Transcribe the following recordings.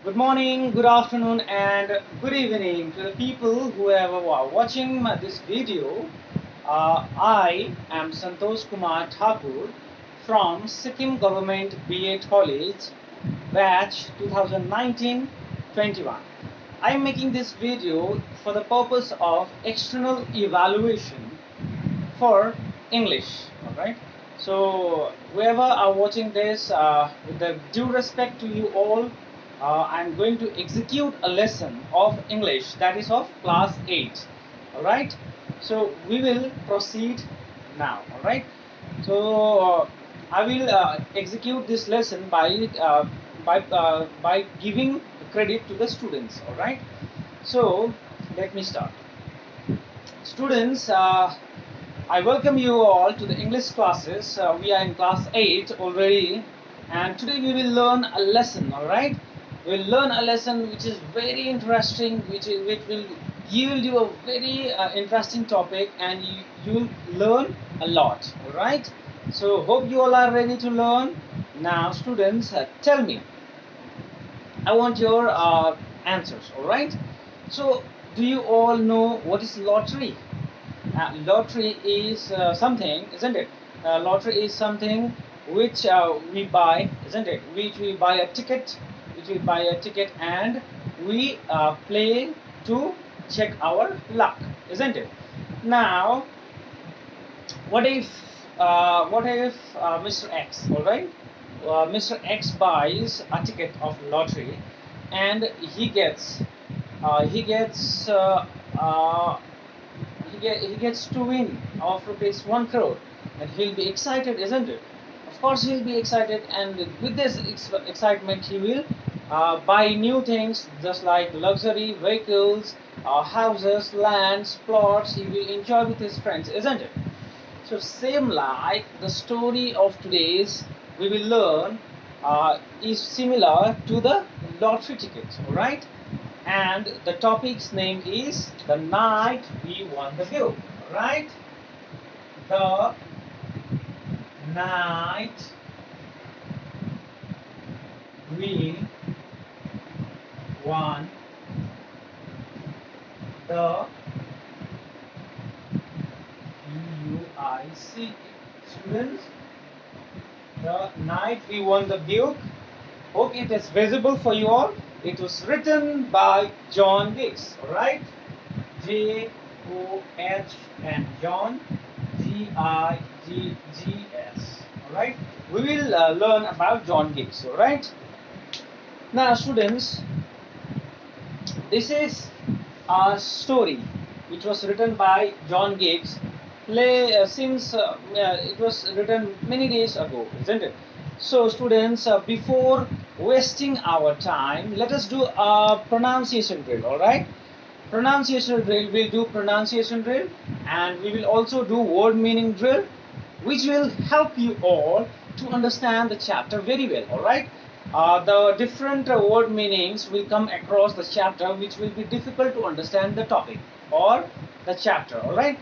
Good morning, good afternoon, and good evening to the people who are watching this video. I am Santosh Kumar Thakur from Sikkim Government BA College, batch 2019-21. I am making this video for the purpose of external evaluation for English. All right. So whoever are watching this, with the due respect to you all, I'm going to execute a lesson of English that is of class 8. All right. So we will proceed now. All right. So I will execute this lesson by giving credit to the students. All right. So let me start. Students, I welcome you all to the English classes. We are in class 8 already, and today we will learn a lesson. All right, we will learn a lesson which is very interesting, which will yield you a very interesting topic, and you will learn a lot. All right, so hope you all are ready to learn. Now, students, tell me. I want your answers. All right. So, do you all know what is lottery? Lottery is something, isn't it? Lottery is something which we buy, isn't it? Which we buy a ticket, and we play to check our luck, isn't it? Now, what if Mr. X, all right? Mr. X buys a ticket of lottery, and he gets he gets he gets to win of rupees 1 crore, and he'll be excited, isn't it? Of course he'll be excited, and with this excitement he will buy new things, just like luxury vehicles, houses, lands, plots. He will enjoy with his friends, isn't it? So same like the story of today's we will learn is similar to the lottery tickets, all right? And the topic's name is the night we won the bill, all right? The night we won the BUIC. Students, the night we won the Duke. Hope it is visible for you all. It was written by John Giggs, alright? J-O-H and John, G-I-G-G-S, alright? We will learn about John Giggs, alright? Now, students, this is a story which was written by John Giggs since it was written many days ago, isn't it? So students, before wasting our time, let us do a pronunciation drill, all right? Pronunciation drill, we'll do pronunciation drill, and we will also do word meaning drill, which will help you all to understand the chapter very well, all right? The different word meanings will come across the chapter, which will be difficult to understand the topic or the chapter, all right?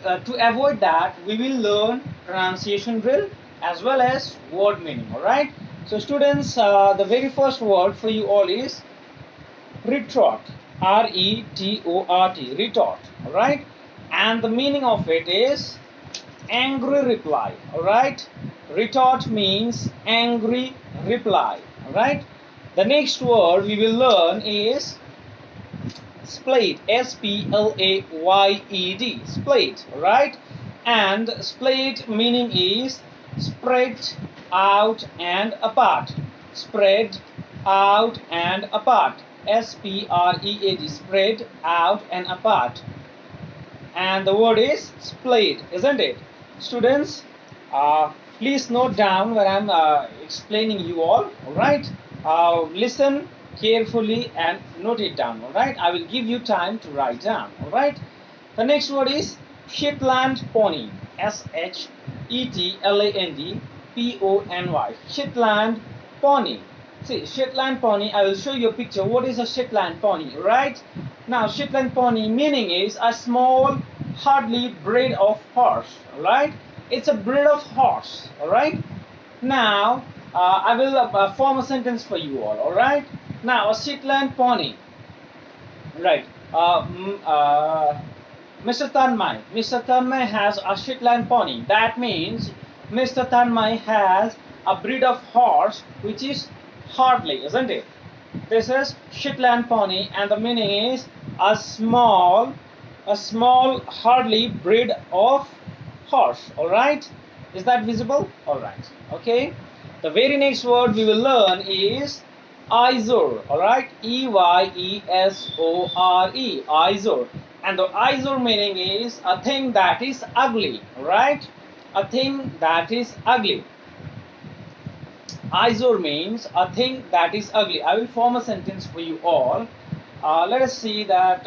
To avoid that, we will learn pronunciation drill as well as word meaning, all right? So students, the very first word for you all is retort, R-E-T-O-R-T, retort, all right? And the meaning of it is angry reply, all right? Retort means angry reply, all right? The next word we will learn is splayed, S-P-L-A-Y-E-D, splayed, right? And splayed meaning is spread out and apart, spread out and apart, S-P-R-E-A-D, spread out and apart. And the word is splayed, isn't it? Students, please note down when I'm explaining you all right? Listen carefully and note it down, all right? I will give you time to write down, all right? The next word is Shetland pony, S-H-E-T-L-A-N-D-P-O-N-Y, Shetland pony. See, Shetland pony, I will show you a picture. What is a Shetland pony, right? Now, Shetland pony meaning is a small, hardly breed of horse, all right? It's a breed of horse, all right? Now, I will form a sentence for you all right? Now a Shetland pony, right? Mr. Tanmay has a Shetland pony. That means Mr. Tanmay has a breed of horse which is Hartley, isn't it? This is Shetland pony, and the meaning is a small Hartley breed of horse. All right, is that visible? All right, okay. The very next word we will learn is eyesore. All right, Eyesore, eyesore. And the eyesore meaning is a thing that is ugly. All right, a thing that is ugly. Eyesore means a thing that is ugly. I will form a sentence for you all. Let us see that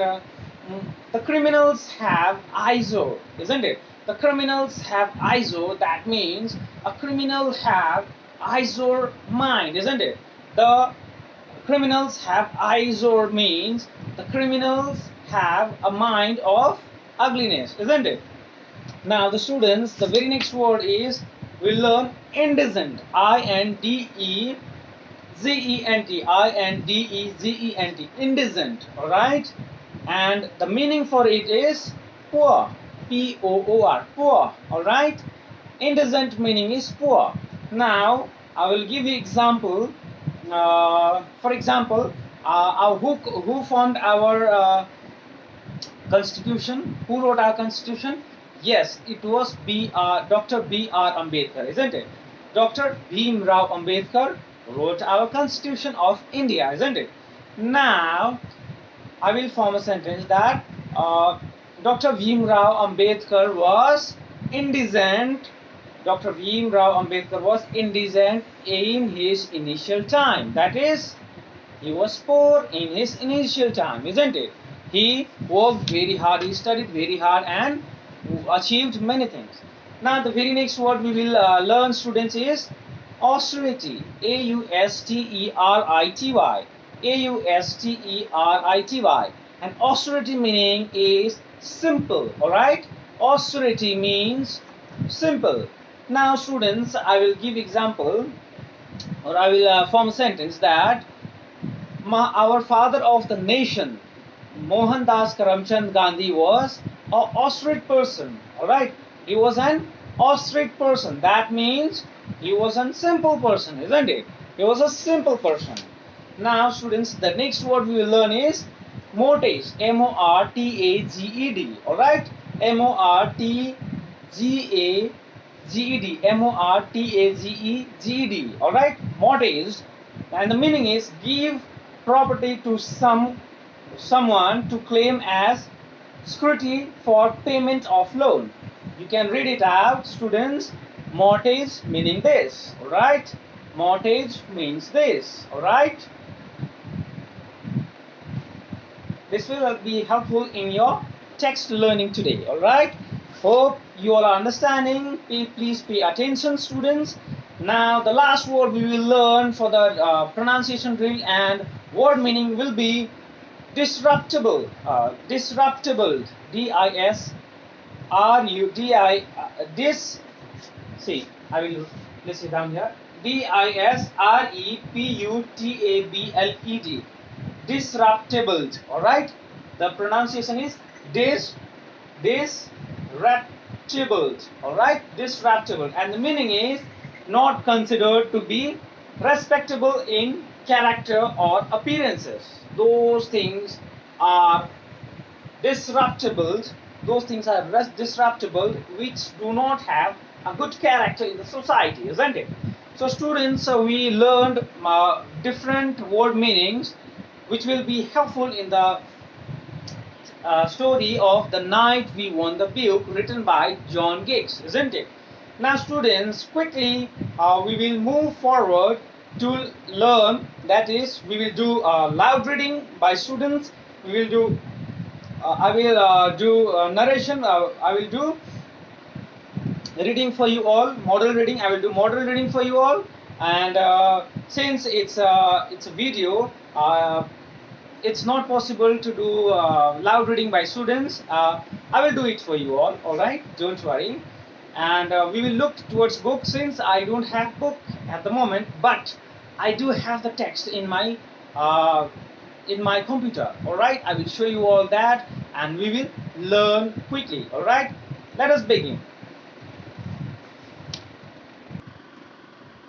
the criminals have eyesore, isn't it? The criminals have eyesore. That means a criminal have eyesore mind, isn't it? The criminals have eyesore means the criminals have a mind of ugliness, isn't it? Now the students, the very next word is, we'll learn indigent. Indezent. Indezent. Indigent. All right. And the meaning for it is poor. Poor. Poor. All right. Indigent meaning is poor. Now I will give you example. For example, who formed our Constitution? Who wrote our Constitution? Yes, it was Dr. B.R. Ambedkar, isn't it? Dr. Bhim Rao Ambedkar wrote our Constitution of India, isn't it? Now, I will form a sentence that Dr. Bhim Rao Ambedkar was indigent. Dr. Bhim Rao Ambedkar was indigent in his initial time. That is, he was poor in his initial time, isn't it? He worked very hard, he studied very hard, and achieved many things. Now the very next word we will learn, students, is austerity. Austerity. Austerity. And austerity meaning is simple. All right, austerity means simple. Now students, I will give example, or I will form a sentence that our father of the nation, Mohandas Karamchand Gandhi, was an austerity person. All right, he was an austerity person. That means he was a simple person, isn't it? He was a simple person. Now students, the next word we will learn is mortgage. Mortaged. All right, mortgaged. Mortaged. All right, mortgage, and the meaning is give property to someone to claim as security for payment of loan. You can read it out, students. Mortgage meaning this. All right, mortgage means this. All right, this will be helpful in your text learning today. All right, hope you all are understanding. Please pay attention, students. Now the last word we will learn for the pronunciation drill and word meaning will be disruptible. Disruptible. See, I will place it down here. Disreputable. Disruptible. All right, the pronunciation is disreputable. All right, disreputable, and the meaning is not considered to be respectable in character or appearances. Those things are disruptible. Those things are disruptible which do not have a good character in the society, isn't it? So students, we learned different word meanings which will be helpful in the story of The Night We Won the Book, written by John Giggs, isn't it? Now students, quickly we will move forward to learn, that is, we will do loud reading by students. We will do I will do narration. I will do reading for you all, model reading. I will do model reading for you all, and since it's a video, it's not possible to do loud reading by students. I will do it for you all. All right, don't worry. And we will look towards book, since I don't have book at the moment, but I do have the text in my in my computer. All right, I will show you all that and we will learn quickly. All right, let us begin.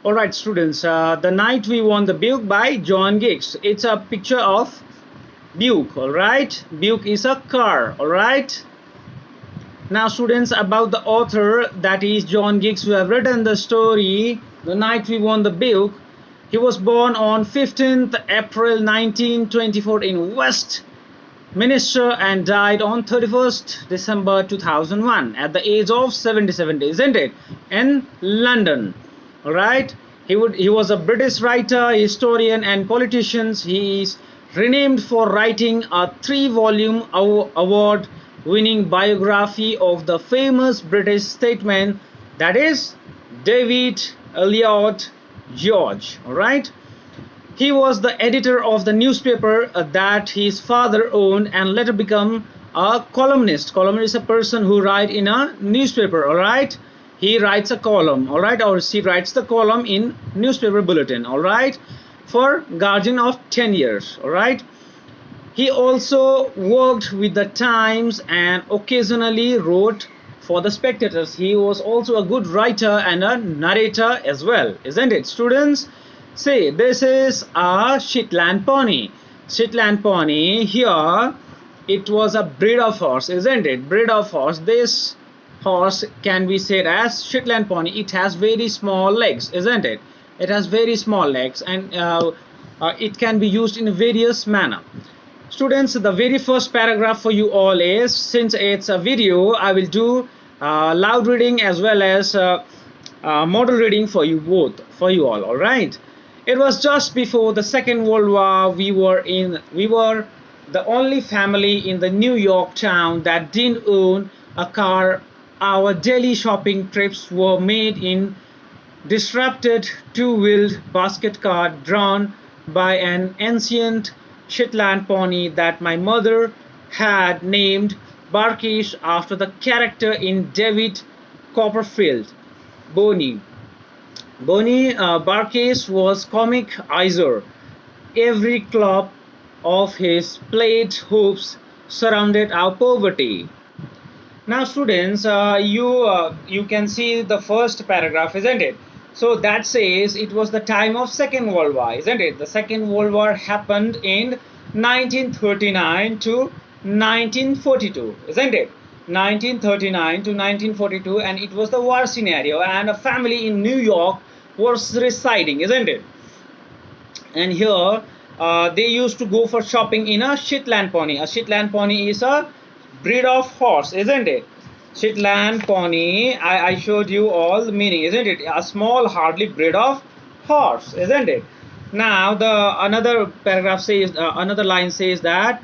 All right, students, The Night We Won the Buick by John Giggs. It's a picture of Buick. All right, Buick is a car. All right. Now, students, about the author, that is John Giggs, who have written the story The Night We Won the Buick. He was born on 15th April 1924 in Westminster and died on 31st December 2001 at the age of 77, isn't it? In London. All right. He was a British writer, historian, and politician. He is renamed for writing a 3-volume award-winning biography of the famous British statesman, that is David Lloyd George. All right. He was the editor of the newspaper that his father owned and later became a columnist. Columnist is a person who writes in a newspaper. All right. He writes a column. All right, or she writes the column in newspaper bulletin. All right, for Guardian of 10 years. All right. He also worked with the Times and occasionally wrote for the Spectators. He was also a good writer and a narrator as well, isn't it, students? See, this is a Shetland pony. Shetland pony here, it was a breed of horse, isn't it? Breed of horse. This horse can be said as Shetland pony. It has very small legs, isn't it? It has very small legs, and it can be used in various manner. Students, the very first paragraph for you all is, since it's a video, I will do loud reading as well as model reading for you both, for you all. All right. It was just before the Second World War. We were the only family in the New York town that didn't own a car. Our daily shopping trips were made in disrupted 2-wheeled basket cart drawn by an ancient Shetland pony that my mother had named Barkish after the character in David Copperfield, Bonnie. Barkish was comic-izer. Every clap of his plaid hooves surrounded our poverty. Now, students, you can see the first paragraph, isn't it? So that says it was the time of Second World War, isn't it? The Second World War happened in 1939 to 1942, isn't it? 1939 to 1942, and it was the war scenario, and a family in New York was residing, isn't it? And here they used to go for shopping in a Shetland pony. A Shetland pony is a breed of horse, isn't it? Shetland pony, I showed you all the meaning, isn't it? A small, hardly breed of horse, isn't it? Now, another paragraph says, another line says that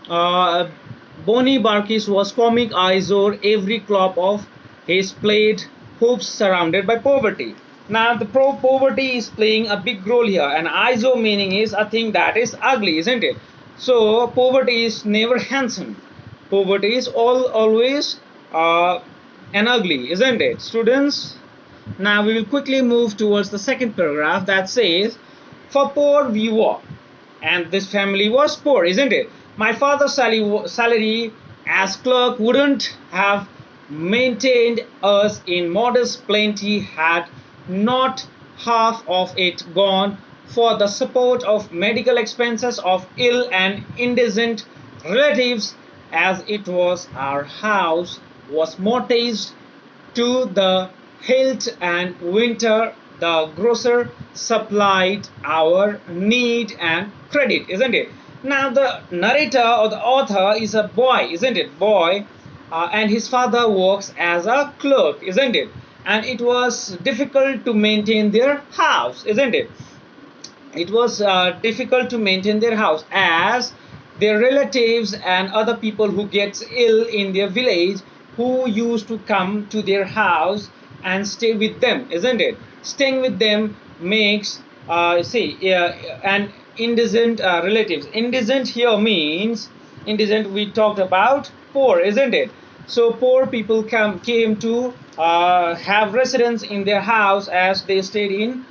Bonnie Barkis was comic-izer, every clap of his plaid hooves surrounded by poverty. Now, the poverty is playing a big role here, and izo meaning is a thing that is ugly, isn't it? So, poverty is never handsome. Poverty is always an ugly, isn't it, students? Now we will quickly move towards the second paragraph that says, for poor we were, and this family was poor, isn't it? My father's salary as clerk wouldn't have maintained us in modest plenty had not half of it gone for the support of medical expenses of ill and indigent relatives, as it was our house was mortgaged to the hilt, and winter the grocer supplied our need and credit, isn't it? Now the narrator or the author is a boy, isn't it? Boy, and his father works as a clerk, isn't it? And it was difficult to maintain their house, isn't it? It was difficult to maintain their house, as their relatives and other people who gets ill in their village, who used to come to their house and stay with them, isn't it? Staying with them makes and indigent relatives. Indigent here means, indigent we talked about poor, isn't it? So poor people came to have residence in their house as they stayed in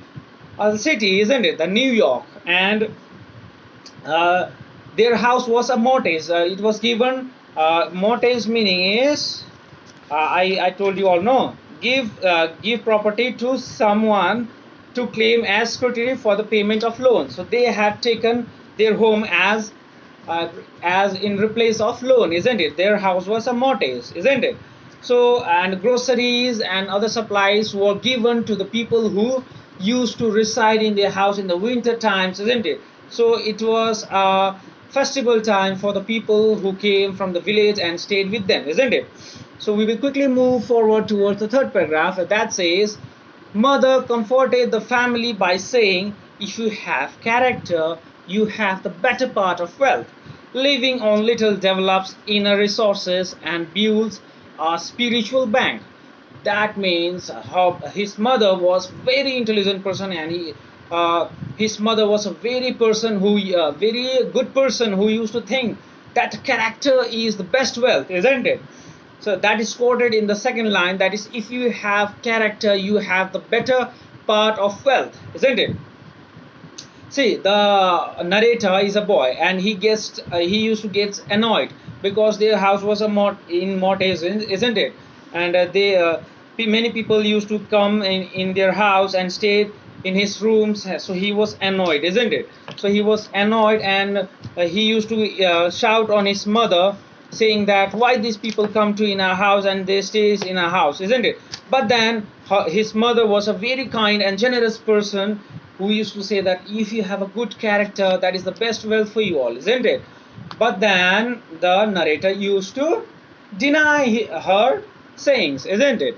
the city, isn't it? The New York. And uh, their house was a mortgage. It was given, mortgage meaning is, I told you all, no, give property to someone to claim as security for the payment of loan. So they had taken their home uh, as in replace of loan, isn't it? Their house was a mortgage, isn't it? So, and groceries and other supplies were given to the people who used to reside in their house in the winter times, isn't it? So it was a festival time for the people who came from the village and stayed with them, isn't it? So we will quickly move forward towards the third paragraph that says, Mother comforted the family by saying, if you have character, you have the better part of wealth. Living on little develops inner resources and builds a spiritual bank. That means his mother was very intelligent person, and his mother was a very good person who used to think that character is the best wealth, isn't it? So that is quoted in the second line, that is, if you have character, you have the better part of wealth, isn't it? See, the narrator is a boy, and he used to get annoyed because their house was in mortgage, isn't it? And many people used to come in their house and stay in his rooms. So he was annoyed, isn't it? So he was annoyed, and he used to shout on his mother, saying that why these people come to in our house and they stays in our house, isn't it? But then his mother was a very kind and generous person who used to say that if you have a good character, that is the best wealth for you all, isn't it? But then the narrator used to deny her sayings, isn't it?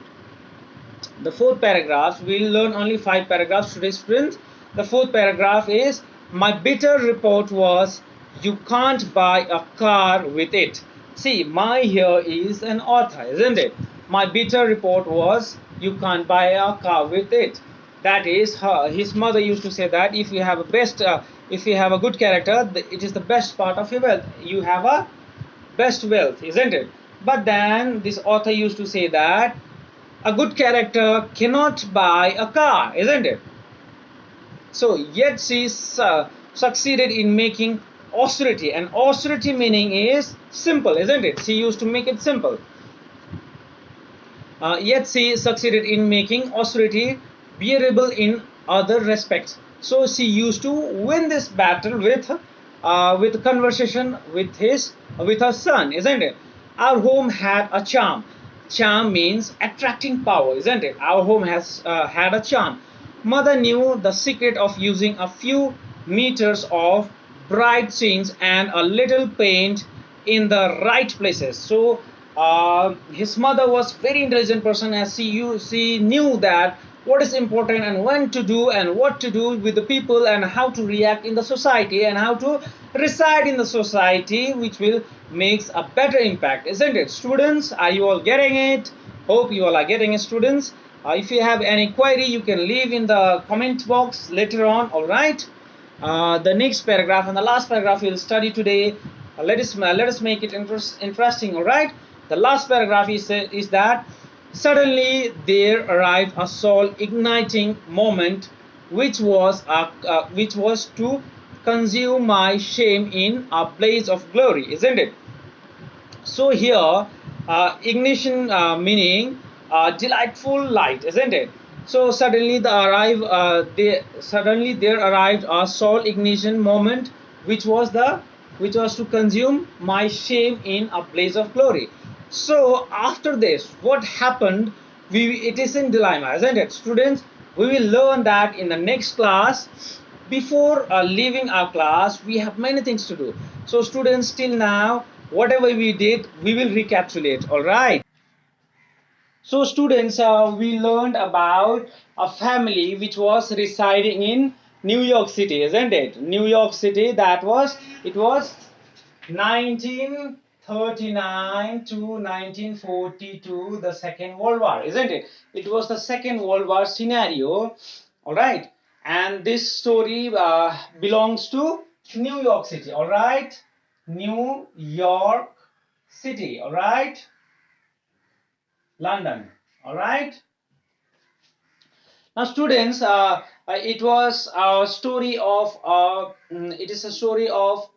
The fourth paragraph, we'll learn only 5 paragraphs today, students. The fourth paragraph is, my bitter report was, you can't buy a car with it. See, my here is an author, isn't it? My bitter report was, you can't buy a car with it. That is, his mother used to say that if you have a good character, it is the best part of your wealth. You have a best wealth, isn't it? But then this author used to say that a good character cannot buy a car, isn't it? So yet she succeeded in making austerity, and austerity meaning is simple, isn't it? She used to make it simple. Yet she succeeded in making austerity bearable in other respects. So she used to win this battle with conversation with her son, isn't it? Our home had a charm. Charm means attracting power, isn't it? Our home has had a charm. Mother knew the secret of using a few meters of bright scenes and a little paint in the right places. So his mother was very intelligent person, as she knew that what is important and when to do and what to do with the people and how to react in the society and how to reside in the society, which will makes a better impact, isn't it? Students, are you all getting it? Hope you all are getting it, students. If you have any query, you can leave in the comment box later on. All right. The next paragraph and the last paragraph we'll study today. Let us make it interesting. All right. The last paragraph is that suddenly there arrived a soul igniting moment, which was to consume my shame in a blaze of glory, isn't it? So here, ignition meaning delightful light, isn't it? So suddenly there arrived a soul ignition moment, which was to consume my shame in a blaze of glory. So after this, what happened? It is in dilemma, isn't it, students? We will learn that in the next class. Before leaving our class, we have many things to do. So students, till now, whatever we did, we will recapitulate. All right. So students, we learned about a family which was residing in New York City, isn't it? New York City. It was 1939 to 1942, the Second World War, isn't it? It was the Second World War scenario. All right. And this story belongs to New York City. All right. New York City. All right. London. All right. Now, students, it was a story of it is a story of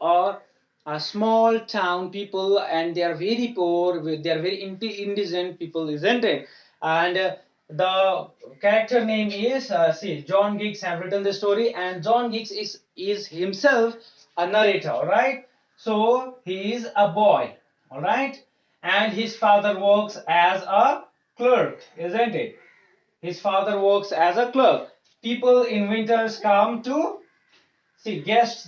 a small town people, and they are very poor. They are very indigent people, isn't it? And the character name is see, John Giggs have written the story, and John Giggs is himself a narrator. All right, so he is a boy. All right, and his father works as a clerk, isn't it? His father works as a clerk. People in winters come to see guests,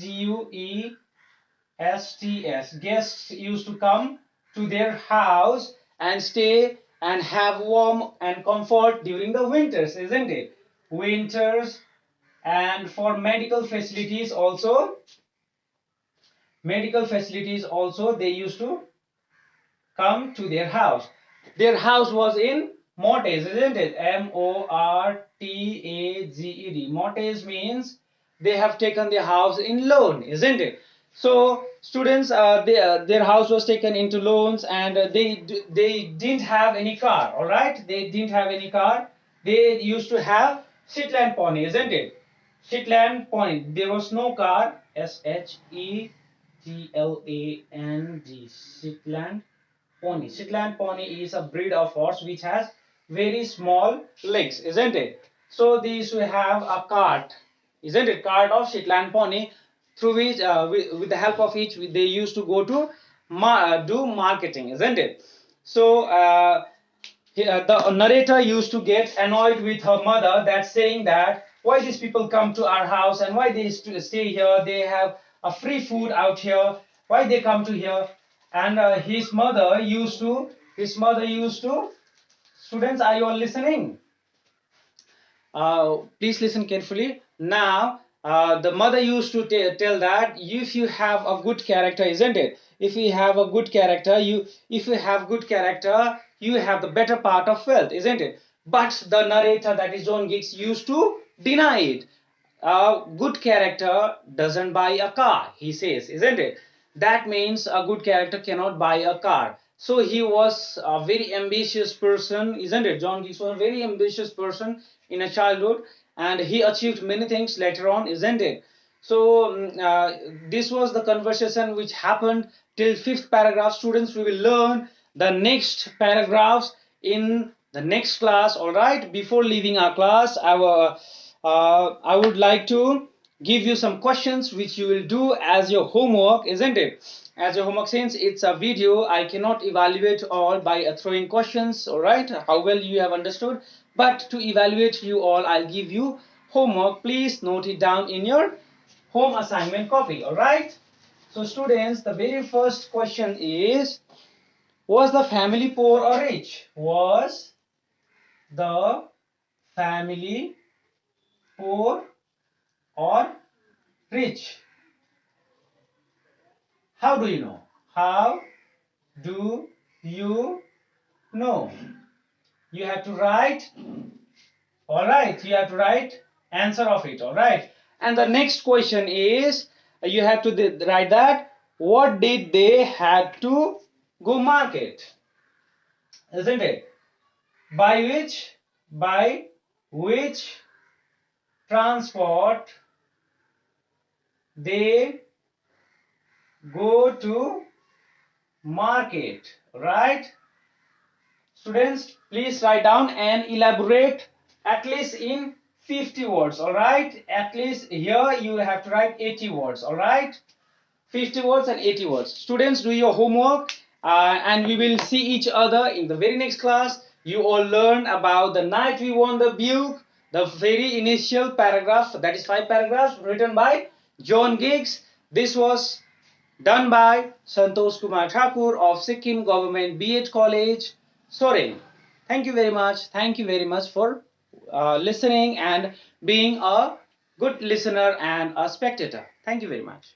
Guests. Guests used to come to their house and stay and have warm and comfort during the winters, isn't it? Winters, and for medical facilities also they used to come to their house. Their house was in mortgage, isn't it? Mortgaged. Mortgage means they have taken their house in loan, isn't it? So students, their house was taken into loans, and they didn't have any car. All right, they didn't have any car. They used to have Shetland pony, isn't it? Shetland pony. There was no car. Shetland. Shetland pony. Shetland pony is a breed of horse which has very small legs, isn't it? So they used to have a cart, isn't it? Cart of Shetland pony, through which, with the help of which they used to go to do marketing, isn't it? So the narrator used to get annoyed with her mother, that saying that why these people come to our house and why they stay here, they have a free food out here, why they come to here. And his mother used to students, are you all listening? Please listen carefully. Now, the mother used to tell that if you have a good character, isn't it? If you have good character, you have the better part of wealth, isn't it? But the narrator, that is John Giggs, used to deny it. Good character doesn't buy a car, he says, isn't it? That means a good character cannot buy a car. So he was a very ambitious person, isn't it? John Giggs was a very ambitious person in a childhood, and he achieved many things later on, isn't it? So this was the conversation which happened till fifth paragraph. Students, we will learn the next paragraphs in the next class. All right, before leaving our class, I would like to give you some questions which you will do as your homework, isn't it? As your homework, since it's a video, I cannot evaluate all by throwing questions, all right, how well you have understood. But to evaluate you all, I'll give you homework. Please note it down in your home assignment copy, all right? So students, the very first question is, was the family poor or rich? Was the family poor or rich? How do you know? How do you know? You have to write, all right, you have to write answer of it, all right? And the next question is, you have to write that, what did they had to go market, isn't it? By which transport they go to market, right? Students, please write down and elaborate at least in 50 words, all right? At least here you have to write 80 words, all right? 50 words and 80 words. Students, do your homework, and we will see each other in the very next class. You all learn about the night we won the Buke, the very initial paragraph, that is 5 paragraphs written by John Giggs. This was done by Santosh Kumar Thakur of Sikkim Government B.Ed College, Soren. Thank you very much. Thank you very much for listening and being a good listener and a spectator. Thank you very much.